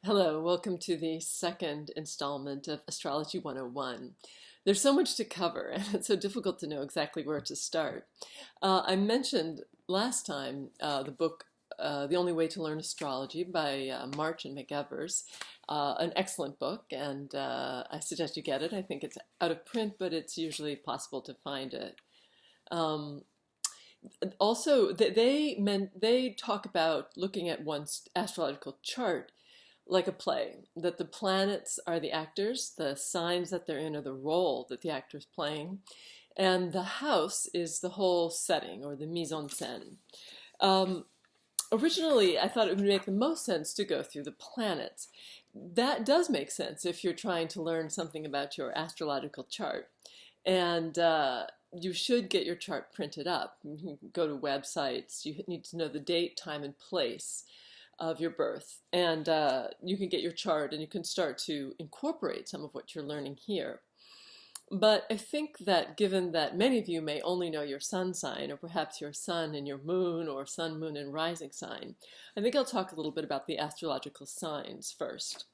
Hello, welcome to the second installment of Astrology 101. There's so much to cover, and it's so difficult to know exactly where to start. I mentioned last time the book The Only Way to Learn Astrology by March and McEvers, an excellent book, and I suggest you get it. I think it's out of print, but it's usually possible to find it. Um, Also, they talk about looking at one's astrological chart like a play, that the planets are the actors, the signs that they're in are the role that the actor is playing, and the house is the whole setting or the mise en scène. Um, Originally, I thought it would make the most sense to go through the planets. That does make sense if you're trying to learn something about your astrological chart. And you should get your chart printed up. You can go to websites. You need to know the date, time, and place of your birth. And you can get your chart and you can start to incorporate some of what you're learning here. But I think that given that many of you may only know your sun sign, or perhaps your sun and your moon, or sun, moon, and rising sign, I think I'll talk a little bit about the astrological signs first.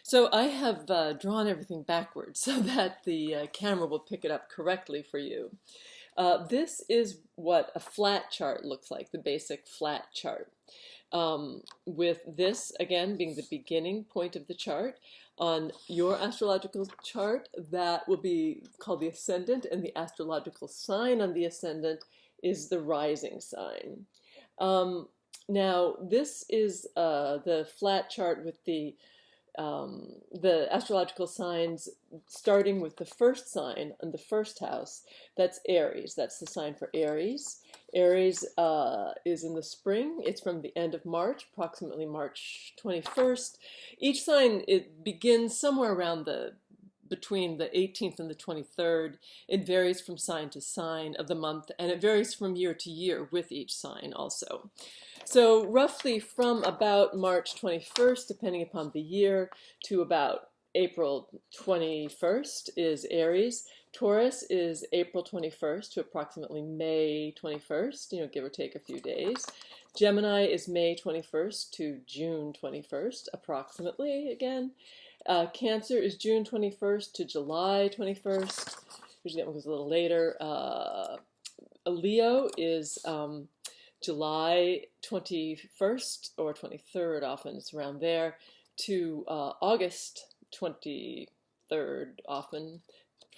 So I have drawn everything backwards so that the camera will pick it up correctly for you. This is what a flat chart looks like, the basic flat chart. With this, again, being the beginning point of the chart. On your astrological chart, that will be called the ascendant, and the astrological sign on the ascendant is the rising sign. Now, this is the flat chart with the astrological signs starting with the first sign on the first house. That's Aries. That's the sign for Aries. Aries is in the spring. It's from the end of March, approximately March 21st. Each sign, it begins somewhere around between the 18th and the 23rd. It varies from sign to sign of the month, and it varies from year to year with each sign also. So roughly from about March 21st, depending upon the year, to about April 21st is Aries. Taurus is April 21st to approximately May 21st, give or take a few days. Gemini is May 21st to June 21st, approximately again. Cancer is June 21st to July 21st. Usually that one goes a little later. Leo is July 21st or 23rd, often it's around there, to August 23rd, often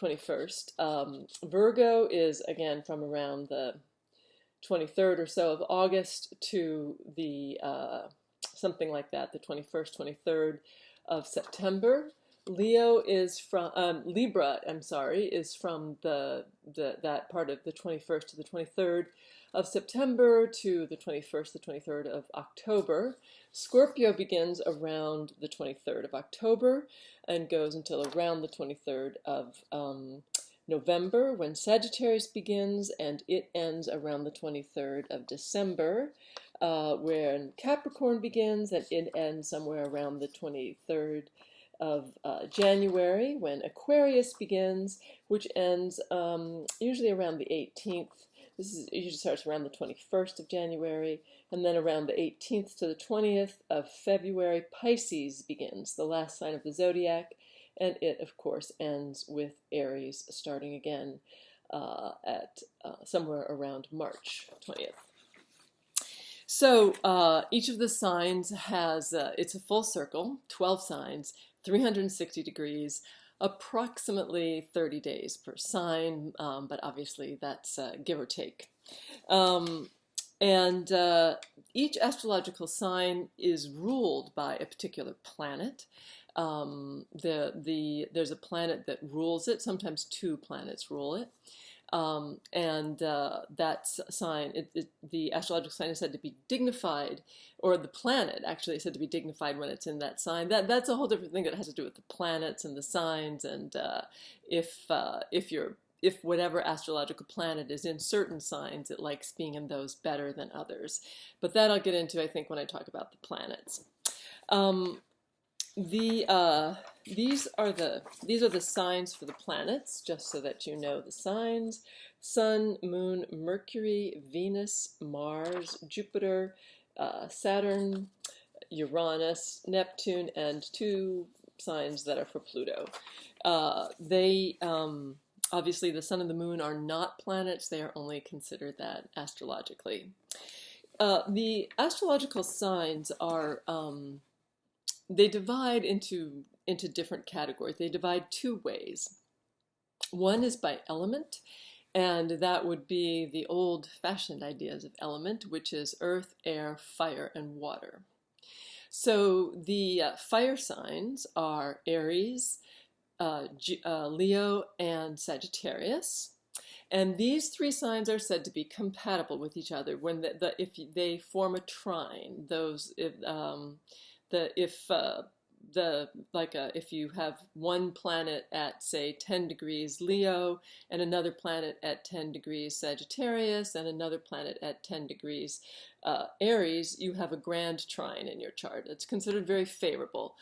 21st. Virgo is, again, from around the 23rd or so of August to the, something like that, the 21st, 23rd of September. Leo is from, Libra, I'm sorry, is from that part of the 21st to the 23rd of September to the 21st, the 23rd of October. Scorpio begins around the 23rd of October and goes until around the 23rd of November, when Sagittarius begins, and it ends around the 23rd of December, when Capricorn begins, and it ends somewhere around the 23rd of January, when Aquarius begins, which ends usually around the 18th. This usually starts around the 21st of January, and then around the 18th to the 20th of February, Pisces begins, the last sign of the zodiac, and it, of course, ends with Aries, starting again at somewhere around March 20th. So each of the signs has, it's a full circle, 12 signs, 360 degrees, approximately 30 days per sign, but obviously that's give or take. And each astrological sign is ruled by a particular planet. There's a planet that rules it. Sometimes two planets rule it. That sign, the astrological sign is said to be dignified, or the planet actually is said to be dignified when it's in that sign. That's a whole different thing that has to do with the planets and the signs, and if whatever astrological planet is in certain signs, it likes being in those better than others. But that I'll get into, I think, when I talk about the planets. These are the signs for the planets, just so that you know the signs: Sun, Moon, Mercury, Venus, Mars, Jupiter, Saturn, Uranus, Neptune, and 2 signs that are for Pluto. Obviously, the sun and the moon are not planets. They are only considered that astrologically. The astrological signs are, they divide into different categories. They divide 2 ways. One is by element, and that would be the old-fashioned ideas of element, which is earth, air, fire, and water. So the fire signs are Aries, Leo, and Sagittarius. And these 3 signs are said to be compatible with each other when if they form a trine. Those if you have one planet at, say, 10 degrees Leo and another planet at 10 degrees Sagittarius and another planet at 10 degrees Aries, you have a grand trine in your chart. It's considered very favorable.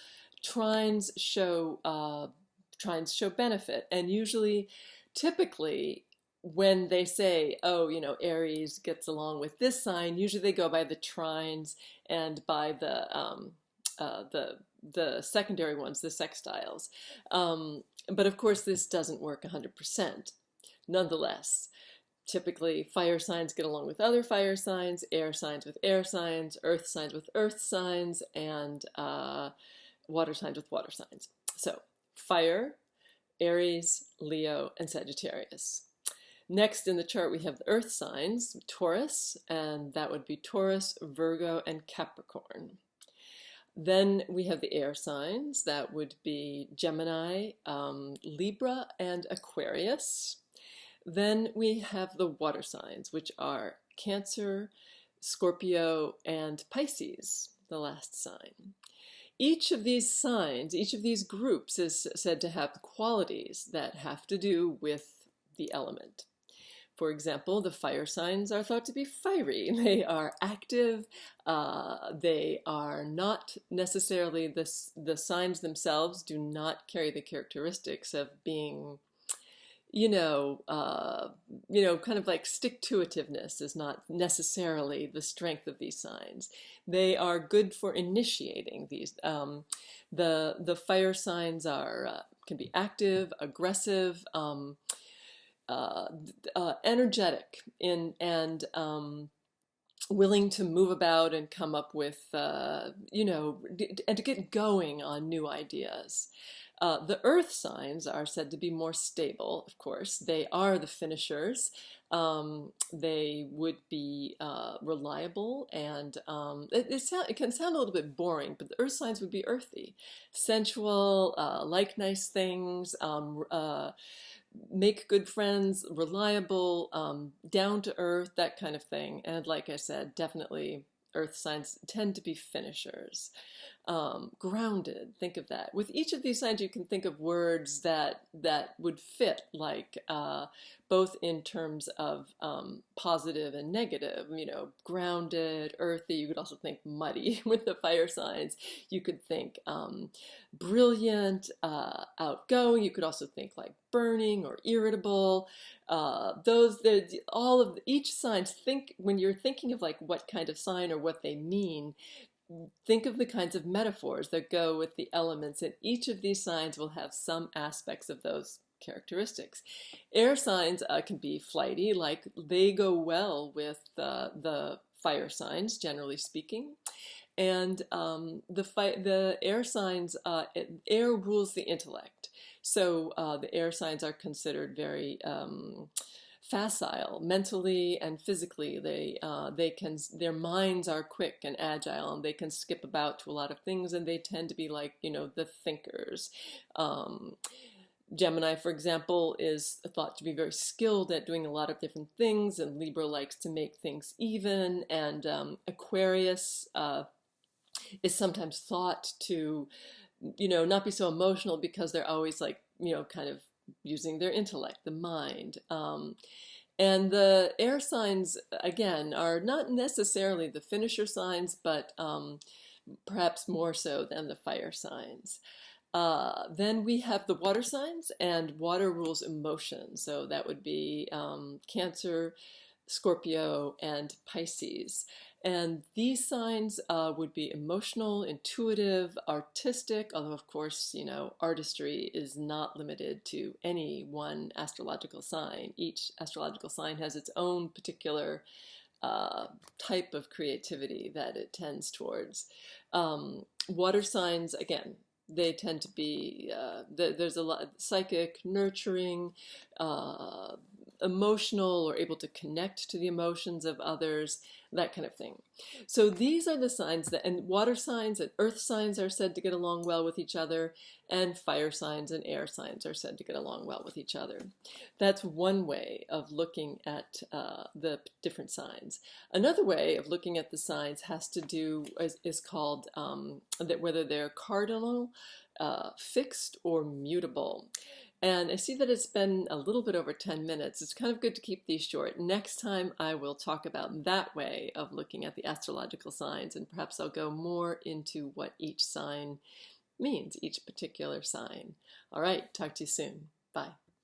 Trines show benefit, and usually, typically, when they say, oh, Aries gets along with this sign, usually they go by the trines and by the secondary ones, the sextiles. But of course, this doesn't work 100%. Nonetheless, typically fire signs get along with other fire signs, air signs with air signs, earth signs with earth signs, and water signs with water signs. So fire, Aries, Leo, and Sagittarius. Next in the chart we have the earth signs, Taurus, and that would be Taurus, Virgo, and Capricorn. Then we have the air signs, that would be Gemini, Libra, and Aquarius. Then we have the water signs, which are Cancer, Scorpio, and Pisces, the last sign. Each of these signs, each of these groups is said to have qualities that have to do with the element. For example, the fire signs are thought to be fiery. They are active. They are not necessarily, the signs themselves do not carry the characteristics of being, kind of like stick-to-itiveness is not necessarily the strength of these signs. They are good for initiating these. The fire signs can be active, aggressive, energetic and willing to move about and come up with, and to get going on new ideas. The earth signs are said to be more stable, of course. They are the finishers. They would be reliable, and it can sound a little bit boring, but the earth signs would be earthy, sensual, like nice things, make good friends, reliable, down to earth, that kind of thing. And like I said, definitely earth signs tend to be finishers. Grounded, think of that. With each of these signs, you can think of words that would fit, like both in terms of positive and negative, grounded, earthy. You could also think muddy with the fire signs. You could think brilliant, outgoing. You could also think like burning or irritable. Each signs, think when you're thinking of like what kind of sign or what they mean, think of the kinds of metaphors that go with the elements, and each of these signs will have some aspects of those characteristics. Air signs can be flighty, like they go well with the fire signs, generally speaking. And the air signs, air rules the intellect. So the air signs are considered very facile, mentally and physically. Their minds are quick and agile, and they can skip about to a lot of things, and they tend to be like, the thinkers. Gemini, for example, is thought to be very skilled at doing a lot of different things, and Libra likes to make things even, and Aquarius is sometimes thought to, not be so emotional because they're always like, kind of using their intellect, the mind. And the air signs, again, are not necessarily the finisher signs, but perhaps more so than the fire signs. Then we have the water signs, and water rules emotion. So that would be Cancer, Scorpio, and Pisces. And these signs would be emotional, intuitive, artistic, although of course, artistry is not limited to any one astrological sign. Each astrological sign has its own particular type of creativity that it tends towards. Water signs, again, they tend to be, there's a lot psychic, nurturing, emotional, or able to connect to the emotions of others, that kind of thing. So these are the signs that, and water signs and earth signs are said to get along well with each other, and fire signs and air signs are said to get along well with each other. That's one way of looking at the different signs. Another way of looking at the signs has to do, is called that whether they're cardinal, fixed, or mutable. And I see that it's been a little bit over 10 minutes. It's kind of good to keep these short. Next time I will talk about that way of looking at the astrological signs, and perhaps I'll go more into what each sign means, each particular sign. All right, talk to you soon. Bye.